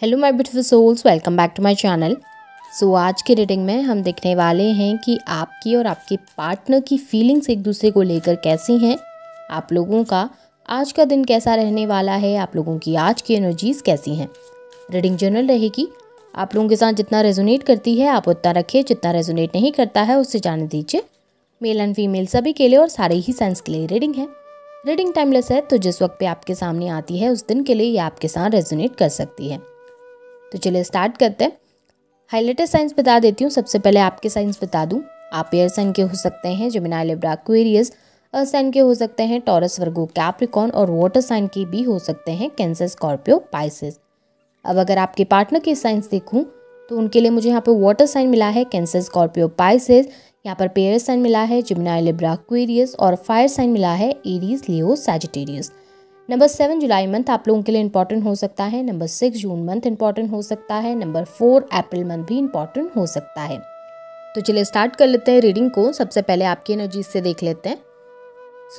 Hello my beautiful souls, welcome back to my channel. So आज की reading में हम देखने वाले हैं कि आपकी और आपके पार्टनर की फीलिंग्स एक दूसरे को लेकर कैसी हैं। आप लोगों का आज का दिन कैसा रहने वाला है, आप लोगों की आज की एनर्जीज कैसी हैं। रीडिंग जनरल रहेगी, आप लोगों के साथ जितना रेजोनेट करती है आप उतना रखिए, जितना रेजोनेट नहीं करता है उससे जाने दीजिए। मेल एंड फीमेल सभी के लिए और सारे ही साइंस के लिए रीडिंग है। रीडिंग टाइमलेस है, तो जिस वक्त पे आपके सामने आती है उस दिन के लिए ये आपके साथ रेजोनेट कर सकती है। तो चलिए स्टार्ट करते हैं। हाइलाइटेड साइंस बता देती हूँ। सबसे पहले आपके साइंस बता दूँ। आप एयर साइन के हो सकते हैं, Gemini, Libra, Aquarius. Earth sign के हो सकते हैं, टॉरस, वर्गो, कैप्रिकॉर्न। और वाटर साइन के भी हो सकते हैं, कैंसर, स्कॉर्पियो, पाइसेस। अब अगर आपके पार्टनर के साइंस देखूँ तो उनके लिए मुझे यहाँ पे वाटर साइन मिला है, कैंसर, स्कॉर्पियो, पाइसेस। यहाँ पर एयर साइन मिला है, जेमिनी, लिब्रा, एक्वेरियस। और फायर साइन मिला है, एरीज, लियो, सैजिटेरियस। नंबर 7 जुलाई मंथ आप लोगों के लिए इंपॉर्टेंट हो सकता है। नंबर 6 जून मंथ इंपॉर्टेंट हो सकता है। नंबर 4 अप्रैल मंथ भी इंपॉर्टेंट हो सकता है। तो चलिए स्टार्ट कर लेते हैं रीडिंग को। सबसे पहले आपकी एनर्जीज से देख लेते हैं।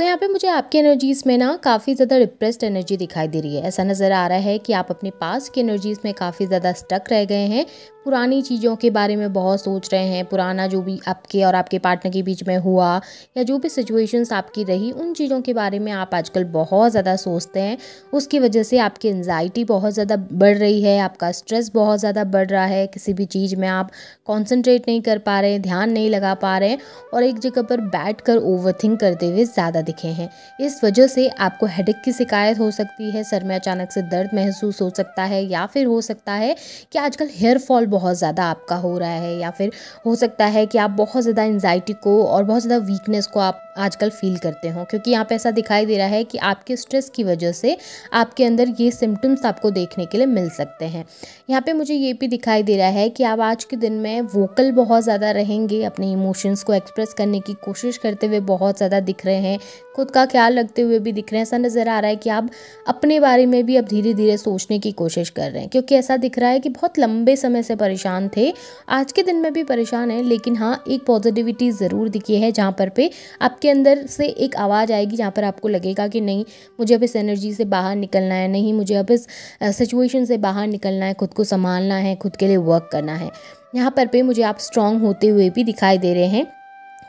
यहाँ पे मुझे आपकी एनर्जीज में ना काफ़ी ज़्यादा डिप्रेस्ड एनर्जी दिखाई दे रही है। ऐसा नज़र आ रहा है कि आप अपने पास की एनर्जीज में काफ़ी ज़्यादा स्टक रह गए हैं। पुरानी चीज़ों के बारे में बहुत सोच रहे हैं। पुराना जो भी आपके और आपके पार्टनर के बीच में हुआ या जो भी सिचुएशंस आपकी रही, उन चीज़ों के बारे में आप आजकल बहुत ज़्यादा सोचते हैं। उसकी वजह से आपकी एंजाइटी बहुत ज़्यादा बढ़ रही है, आपका स्ट्रेस बहुत ज़्यादा बढ़ रहा है। किसी भी चीज़ में आप कॉन्सेंट्रेट नहीं कर पा रहे हैं, ध्यान नहीं लगा पा रहे हैं और एक जगह पर बैठ कर ओवरथिंक करते हुए ज़्यादा दिखे हैं। इस वजह से आपको हेडेक की शिकायत हो सकती है, सर में अचानक से दर्द महसूस हो सकता है, या फिर हो सकता है कि आजकल हेयर फॉल बहुत ज़्यादा आपका हो रहा है, या फिर हो सकता है कि आप बहुत ज़्यादा एंजाइटी को और बहुत ज़्यादा वीकनेस को आप आजकल फील करते हो। क्योंकि यहाँ पे ऐसा दिखाई दे रहा है कि आपके स्ट्रेस की वजह से आपके अंदर ये सिम्टम्स आपको देखने के लिए मिल सकते हैं। यहाँ पे मुझे ये भी दिखाई दे रहा है कि आप आज के दिन में वोकल बहुत ज़्यादा रहेंगे, अपने इमोशंस को एक्सप्रेस करने की कोशिश करते हुए बहुत ज़्यादा दिख रहे हैं, खुद का ख्याल रखते हुए भी दिख रहे हैं। ऐसा नज़र आ रहा है कि आप अपने बारे में भी अब धीरे धीरे सोचने की कोशिश कर रहे हैं। क्योंकि ऐसा दिख रहा है कि बहुत लंबे समय से परेशान थे, आज के दिन में भी परेशान हैं, लेकिन हाँ एक पॉजिटिविटी ज़रूर दिखी है जहाँ पर पे आपके अंदर से एक आवाज़ आएगी जहाँ पर आपको लगेगा कि नहीं, मुझे अब इस एनर्जी से बाहर निकलना है, नहीं मुझे अब इस सिचुएशन से बाहर निकलना है, खुद को संभालना है, खुद के लिए वर्क करना है। यहाँ पर पे मुझे आप स्ट्रांग होते हुए भी दिखाई दे रहे हैं।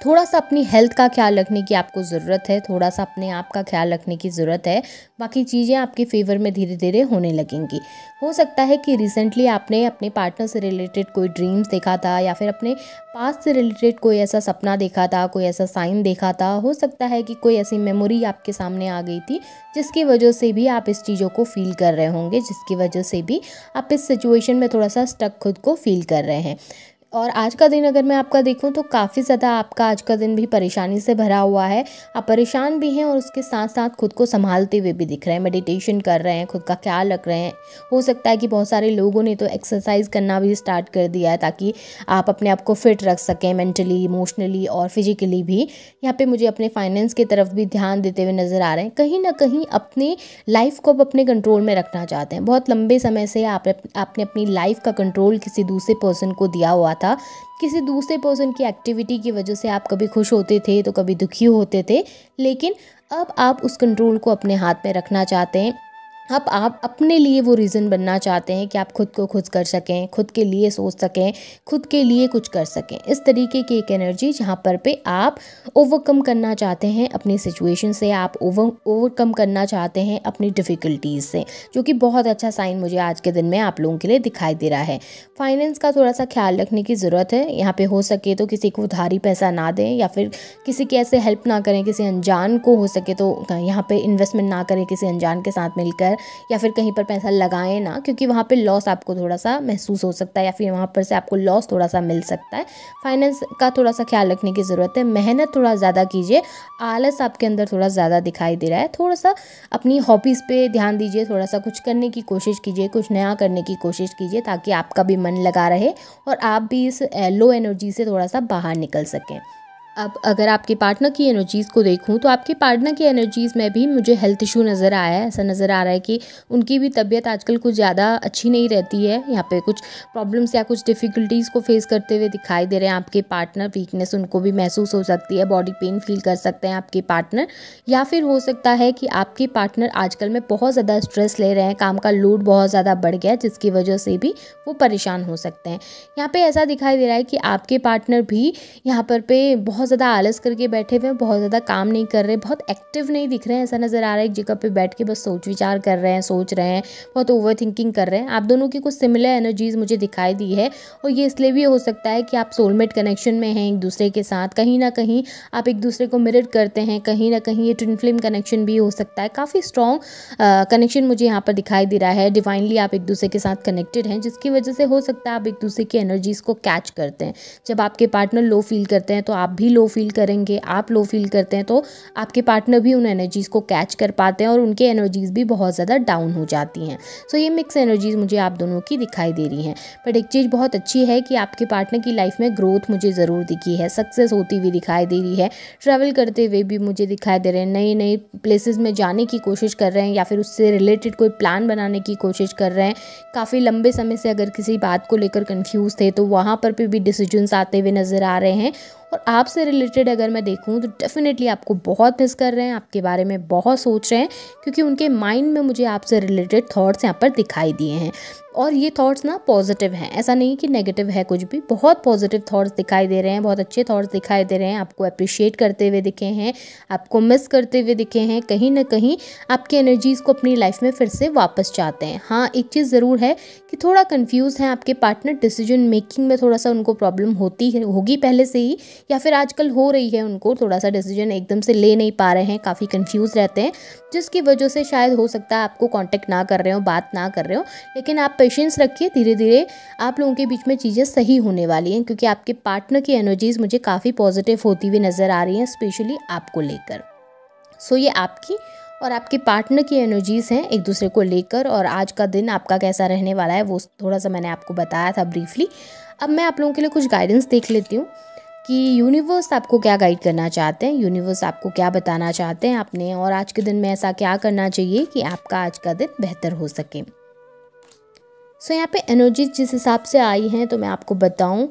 थोड़ा सा अपनी हेल्थ का ख्याल रखने की आपको ज़रूरत है, थोड़ा सा अपने आप का ख्याल रखने की ज़रूरत है। बाकी चीज़ें आपके फेवर में धीरे धीरे होने लगेंगी। हो सकता है कि रिसेंटली आपने अपने पार्टनर से रिलेटेड कोई ड्रीम्स देखा था, या फिर अपने पास्ट से रिलेटेड कोई ऐसा सपना देखा था, कोई ऐसा साइन देखा था। हो सकता है कि कोई ऐसी मेमोरी आपके सामने आ गई थी जिसकी वजह से भी आप इस चीज़ों को फील कर रहे होंगे, जिसकी वजह से भी आप इस सिचुएशन में थोड़ा सा स्टक खुद को फील कर रहे हैं। और आज का दिन अगर मैं आपका देखूं तो काफ़ी ज़्यादा आपका आज का दिन भी परेशानी से भरा हुआ है। आप परेशान भी हैं और उसके साथ साथ खुद को संभालते हुए भी दिख रहे हैं, मेडिटेशन कर रहे हैं, खुद का ख्याल रख रहे हैं। हो सकता है कि बहुत सारे लोगों ने तो एक्सरसाइज करना भी स्टार्ट कर दिया है ताकि आप अपने आप को फिट रख सकें, मेंटली, इमोशनली और फिजिकली भी। यहाँ पे मुझे अपने फाइनेंस की तरफ भी ध्यान देते हुए नज़र आ रहे हैं। कहीं ना कहीं अपनी लाइफ को अब अपने कंट्रोल में रखना चाहते हैं। बहुत लंबे समय से आपने अपनी लाइफ का कंट्रोल किसी दूसरे पर्सन को दिया हुआ था। किसी दूसरे पर्सन की एक्टिविटी की वजह से आप कभी खुश होते थे तो कभी दुखी होते थे, लेकिन अब आप उस कंट्रोल को अपने हाथ में रखना चाहते हैं। अब आप अपने लिए वो रीज़न बनना चाहते हैं कि आप खुद को खुद कर सकें, खुद के लिए सोच सकें, खुद के लिए कुछ कर सकें। इस तरीके की एक एनर्जी जहाँ पर पे आप ओवरकम करना चाहते हैं अपनी सिचुएशन से, आप ओवरकम करना चाहते हैं अपनी डिफ़िकल्टीज़ से, जो कि बहुत अच्छा साइन मुझे आज के दिन में आप लोगों के लिए दिखाई दे रहा है। फाइनेंस का थोड़ा सा ख्याल रखने की ज़रूरत है। यहाँ पे हो सके तो किसी को उधारी पैसा ना दें, या फिर किसी की ऐसे हेल्प ना करें, किसी अनजान को हो सके तो यहाँ पे इन्वेस्टमेंट ना करें किसी अनजान के साथ मिलकर, या फिर कहीं पर पैसा लगाएं ना, क्योंकि वहाँ पे लॉस आपको थोड़ा सा महसूस हो सकता है, या फिर वहाँ पर से आपको लॉस थोड़ा सा मिल सकता है। फाइनेंस का थोड़ा सा ख्याल रखने की ज़रूरत है। मेहनत थोड़ा ज़्यादा कीजिए, आलस आपके अंदर थोड़ा ज़्यादा दिखाई दे रहा है। थोड़ा सा अपनी हॉबीज़ पे ध्यान दीजिए, थोड़ा सा कुछ करने की कोशिश कीजिए, कुछ नया करने की कोशिश कीजिए, ताकि आपका भी मन लगा रहे और आप भी इस लो एनर्जी से थोड़ा सा बाहर निकल सकें। अब अगर आपके पार्टनर की एनर्जीज़ को देखूं तो आपके पार्टनर की एनर्जीज़ में भी मुझे हेल्थ इशू नज़र आया है। ऐसा नज़र आ रहा है कि उनकी भी तबीयत आजकल कुछ ज़्यादा अच्छी नहीं रहती है। यहाँ पे कुछ प्रॉब्लम्स या कुछ डिफ़िकल्टीज़ को फेस करते हुए दिखाई दे रहे हैं आपके पार्टनर। वीकनेस उनको भी महसूस हो सकती है, बॉडी पेन फील कर सकते हैं आपके पार्टनर, या फिर हो सकता है कि आपके पार्टनर आजकल में बहुत ज़्यादा स्ट्रेस ले रहे हैं, काम का लोड बहुत ज़्यादा बढ़ गया है, जिसकी वजह से भी वो परेशान हो सकते हैं। यहाँ पे ऐसा दिखाई दे रहा है कि आपके पार्टनर भी यहाँ पर बहुत ज़्यादा आलस करके बैठे हुए हैं, बहुत ज़्यादा काम नहीं कर रहे, बहुत एक्टिव नहीं दिख रहे हैं। ऐसा नज़र आ रहा है एक जगह पे बैठ के बस सोच विचार कर रहे हैं, सोच रहे हैं, बहुत ओवर थिंकिंग कर रहे हैं। आप दोनों की कुछ सिमिलर एनर्जीज़ मुझे दिखाई दी है, और ये इसलिए भी हो सकता है कि आप सोलमेट कनेक्शन में हैं एक दूसरे के साथ। कहीं ना कहीं आप एक दूसरे को मिरर करते हैं, कहीं ना कहीं ये ट्विन फ्लेम कनेक्शन भी हो सकता है। काफ़ी स्ट्रॉन्ग कनेक्शन मुझे यहाँ पर दिखाई दे रहा है। डिवाइनली आप एक दूसरे के साथ कनेक्टेड हैं, जिसकी वजह से हो सकता है आप एक दूसरे की एनर्जीज़ को कैच करते हैं। जब आपके पार्टनर लो फील करते हैं तो आप भी लो फील करेंगे, आप लो फील करते हैं तो आपके पार्टनर भी उन एनर्जीज़ को कैच कर पाते हैं, और उनकी एनर्जीज़ भी बहुत ज़्यादा डाउन हो जाती हैं। सो ये मिक्स एनर्जीज़ मुझे आप दोनों की दिखाई दे रही हैं। बट एक चीज़ बहुत अच्छी है कि आपके पार्टनर की लाइफ में ग्रोथ मुझे ज़रूर दिखी है, सक्सेस होती हुई दिखाई दे रही है, ट्रैवल करते हुए भी मुझे दिखाई दे रहे हैं, नए नए प्लेसेस में जाने की कोशिश कर रहे हैं, या फिर उससे रिलेटेड कोई प्लान बनाने की कोशिश कर रहे हैं। काफ़ी लंबे समय से अगर किसी बात को लेकर कंफ्यूज थे तो वहाँ पर भी डिसीजंस आते हुए नज़र आ रहे हैं। और आपसे रिलेटेड अगर मैं देखूं तो डेफिनेटली आपको बहुत मिस कर रहे हैं, आपके बारे में बहुत सोच रहे हैं, क्योंकि उनके माइंड में मुझे आपसे रिलेटेड थॉट्स यहाँ पर दिखाई दिए हैं। और ये थॉट्स ना पॉजिटिव हैं, ऐसा नहीं कि नेगेटिव है कुछ भी। बहुत पॉजिटिव थॉट्स दिखाई दे रहे हैं, बहुत अच्छे थॉट्स दिखाई दे रहे हैं। आपको अप्रिशिएट करते हुए दिखे हैं, आपको मिस करते हुए दिखे हैं। कहीं ना कहीं आपकी एनर्जीज़ को अपनी लाइफ में फिर से वापस चाहते हैं। हाँ, एक चीज़ ज़रूर है कि थोड़ा कन्फ्यूज़ हैं आपके पार्टनर, डिसीजन मेकिंग में थोड़ा सा उनको प्रॉब्लम होगी पहले से ही, या फिर आजकल हो रही है। उनको थोड़ा सा डिसीजन एकदम से ले नहीं पा रहे हैं, काफ़ी कंफ्यूज रहते हैं, जिसकी वजह से शायद हो सकता है आपको कांटेक्ट ना कर रहे हो, बात ना कर रहे हो। लेकिन आप पेशेंस रखिए, धीरे धीरे आप लोगों के बीच में चीज़ें सही होने वाली हैं, क्योंकि आपके पार्टनर की एनर्जीज़ मुझे काफ़ी पॉजिटिव होती हुई नज़र आ रही हैं, स्पेशली आपको लेकर। सो ये आपकी और आपके पार्टनर की एनर्जीज़ हैं एक दूसरे को लेकर। और आज का दिन आपका कैसा रहने वाला है वो थोड़ा सा मैंने आपको बताया था ब्रीफली। अब मैं आप लोगों के लिए कुछ गाइडेंस देख लेती हूँ कि यूनिवर्स आपको क्या गाइड करना चाहते हैं, यूनिवर्स आपको क्या बताना चाहते हैं आपने, और आज के दिन में ऐसा क्या करना चाहिए कि आपका आज का दिन बेहतर हो सके। सो यहाँ पे एनर्जीज जिस हिसाब से आई हैं तो मैं आपको बताऊँ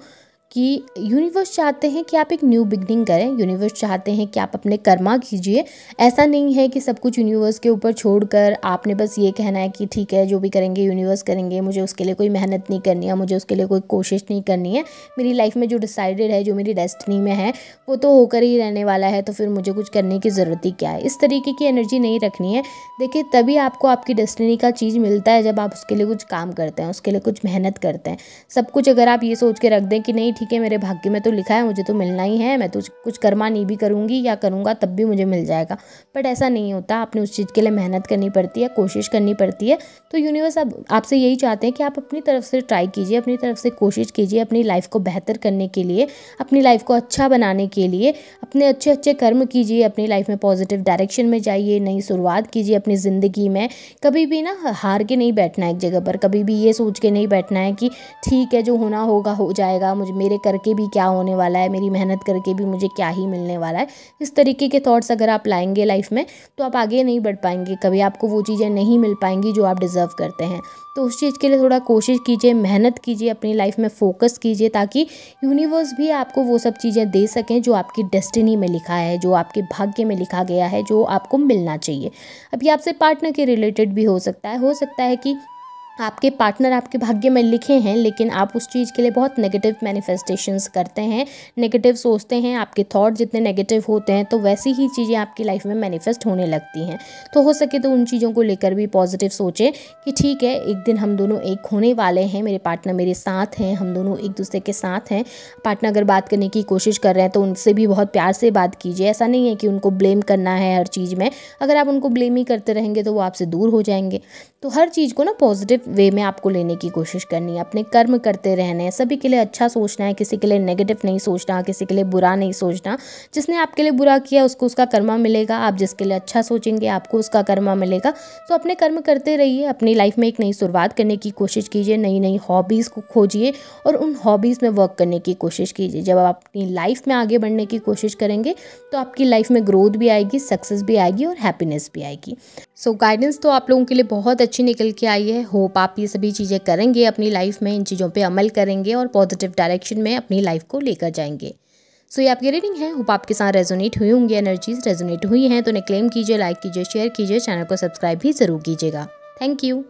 कि यूनिवर्स चाहते हैं कि आप एक न्यू बिगनिंग करें। यूनिवर्स चाहते हैं कि आप अपने कर्मा कीजिए। ऐसा नहीं है कि सब कुछ यूनिवर्स के ऊपर छोड़कर आपने बस ये कहना है कि ठीक है जो भी करेंगे यूनिवर्स करेंगे, मुझे उसके लिए कोई मेहनत नहीं करनी है, मुझे उसके लिए कोई कोशिश नहीं करनी है, मेरी लाइफ में जो डिसाइडेड है, जो मेरी डेस्टिनी में है वो तो होकर ही रहने वाला है, तो फिर मुझे कुछ करने की ज़रूरत ही क्या है। इस तरीके की एनर्जी नहीं रखनी है। देखिए, तभी आपको आपकी डेस्टिनी का चीज़ मिलता है जब आप उसके लिए कुछ काम करते हैं, उसके लिए कुछ मेहनत करते हैं। सब कुछ अगर आप ये सोच के रख दें कि नहीं ठीक है मेरे भाग्य में तो लिखा है, मुझे तो मिलना ही है, मैं तो कुछ कर्मा नहीं भी करूँगी या करूँगा तब भी मुझे मिल जाएगा, बट ऐसा नहीं होता। आपने उस चीज़ के लिए मेहनत करनी पड़ती है, कोशिश करनी पड़ती है। तो यूनिवर्स आपसे यही चाहते हैं कि आप अपनी तरफ से ट्राई कीजिए, अपनी तरफ से कोशिश कीजिए, अपनी लाइफ को बेहतर करने के लिए, अपनी लाइफ को अच्छा बनाने के लिए अपने अच्छे अच्छे कर्म कीजिए, अपनी लाइफ में पॉजिटिव डायरेक्शन में जाइए, नई शुरुआत कीजिए अपनी ज़िंदगी में। कभी भी ना हार के नहीं बैठना है एक जगह पर, कभी भी ये सोच के नहीं बैठना है कि ठीक है जो होना होगा हो जाएगा, मुझे मेरे करके भी क्या होने वाला है, मेरी मेहनत करके भी मुझे क्या ही मिलने वाला है। इस तरीके के थॉट्स अगर आप लाएंगे लाइफ में तो आप आगे नहीं बढ़ पाएंगे, कभी आपको वो चीज़ें नहीं मिल पाएंगी जो आप डिज़र्व करते हैं। तो उस चीज़ के लिए थोड़ा कोशिश कीजिए, मेहनत कीजिए, अपनी लाइफ में फोकस कीजिए, ताकि यूनिवर्स भी आपको वो सब चीज़ें दे सकें जो आपकी डेस्टिनी में लिखा है, जो आपके भाग्य में लिखा गया है, जो आपको मिलना चाहिए। अभी आपसे पार्टनर के रिलेटेड भी हो सकता है कि आपके पार्टनर आपके भाग्य में लिखे हैं, लेकिन आप उस चीज़ के लिए बहुत नेगेटिव मैनिफेस्टेशंस करते हैं, नेगेटिव सोचते हैं। आपके थॉट जितने नेगेटिव होते हैं तो वैसी ही चीज़ें आपकी लाइफ में मैनिफेस्ट होने लगती हैं। तो हो सके तो उन चीज़ों को लेकर भी पॉजिटिव सोचें कि ठीक है एक दिन हम दोनों एक होने वाले हैं, मेरे पार्टनर मेरे साथ हैं, हम दोनों एक दूसरे के साथ हैं। पार्टनर अगर बात करने की कोशिश कर रहे हैं तो उनसे भी बहुत प्यार से बात कीजिए। ऐसा नहीं है कि उनको ब्लेम करना है हर चीज़ में, अगर आप उनको ब्लेम ही करते रहेंगे तो वो आपसे दूर हो जाएंगे। तो हर चीज़ को ना पॉजिटिव वे में आपको लेने की कोशिश करनी है, अपने कर्म करते रहने हैं, सभी के लिए अच्छा सोचना है, किसी के लिए नेगेटिव नहीं सोचना, किसी के लिए बुरा नहीं सोचना। जिसने आपके लिए बुरा किया उसको उसका कर्मा मिलेगा, आप जिसके लिए अच्छा सोचेंगे आपको उसका कर्मा मिलेगा। तो अपने कर्म करते रहिए, अपनी लाइफ में एक नई शुरुआत करने की कोशिश कीजिए, नई नई हॉबीज़ को खोजिए और उन हॉबीज़ में वर्क करने की कोशिश कीजिए। जब आप अपनी लाइफ में आगे बढ़ने की कोशिश करेंगे तो आपकी लाइफ में ग्रोथ भी आएगी, सक्सेस भी आएगी और हैप्पीनेस भी आएगी। सो गाइडेंस तो आप लोगों के लिए बहुत अच्छी निकल के आई है। होप आप ये सभी चीज़ें करेंगे अपनी लाइफ में, इन चीज़ों पे अमल करेंगे और पॉजिटिव डायरेक्शन में अपनी लाइफ को लेकर जाएंगे। सो ये आपकी रीडिंग है, होप आपके साथ रेजोनेट हुई होंगी, एनर्जीज रेजोनेट हुई हैं तो उन्हें क्लेम कीजिए, लाइक कीजिए, शेयर कीजिए, चैनल को सब्सक्राइब भी ज़रूर कीजिएगा। Thank you.